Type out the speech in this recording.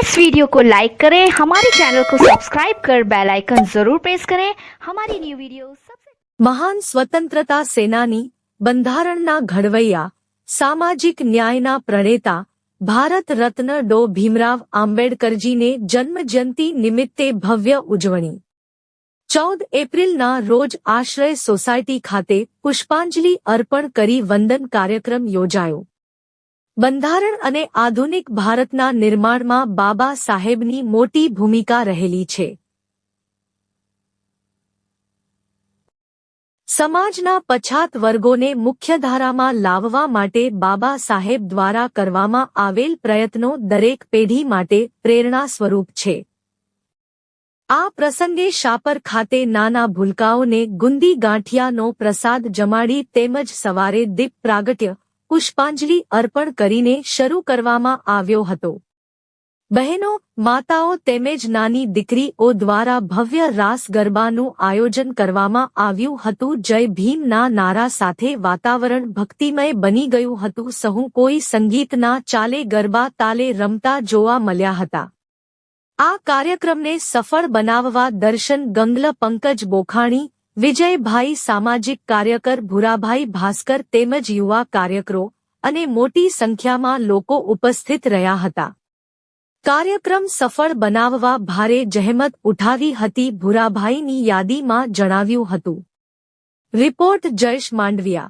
इस वीडियो को लाइक करें, हमारे चैनल को सब्सक्राइब कर बेल आइकन जरूर प्रेस करें हमारी न्यू वीडियो सबसे। મહાન સ્વતંત્રતા સેનાની, બંધારણના ઘડવૈયા, સામાજિક ન્યાયના પ્રણેતા, ભારત રત્ન ડો ભીમરાવ આંબેડકરજીને જન્મજયંતિ નિમિત્તે ભવ્ય ઉજવણી 14 એપ્રિલના રોજ આશ્રય સોસાયટી ખાતે પુષ્પાંજલિ અર્પણ કરી વંદન કાર્યક્રમ યોજાયો। બંધારણ અને આધુનિક ભારતના નિર્માણમાં બાબા સાહેબની મોટી ભૂમિકા રહેલી છે। સમાજના પછાત વર્ગોને મુખ્યધારામાં લાવવા માટે બાબા સાહેબ દ્વારા કરવામાં આવેલ પ્રયત્નો દરેક પેઢી માટે પ્રેરણા સ્વરૂપ છે। આ પ્રસંગે શાપર ખાતે નાના ભૂલકાઓને ગુંદી ગાંઠિયાનો પ્રસાદ જમાડી તેમજ સવારે દીપ પ્રાગટ્ય પુષ્પાંજલિ અર્પણ કરીને શરૂ કરવામાં આવ્યો હતો। બહેનો, માતાઓ તેમજ નાની દીકરીઓ દ્વારા ભવ્ય રાસ ગરબાનું આયોજન કરવામાં આવ્યું હતું। જય ભીમના નારા સાથે વાતાવરણ ભક્તિમય બની ગયું હતું। સહુ કોઈ સંગીતના ચાલે ગરબા તાલે રમતા જોવા મળ્યા હતા। આ કાર્યક્રમને સફળ બનાવવા દર્શન ગંગલ, પંકજ બોખાણી, વિજયભાઈ, સામાજિક કાર્યકર ભૂરાભાઈ ભાસ્કર તેમજ યુવા કાર્યકરો અને મોટી સંખ્યામાં લોકો ઉપસ્થિત રહ્યા હતા। કાર્યક્રમ સફળ બનાવવા ભારે જહેમત ઉઠાવી હતી, ભૂરાભાઈની યાદીમાં જણાવ્યું હતું। રિપોર્ટ જયેશ માંડવિયા।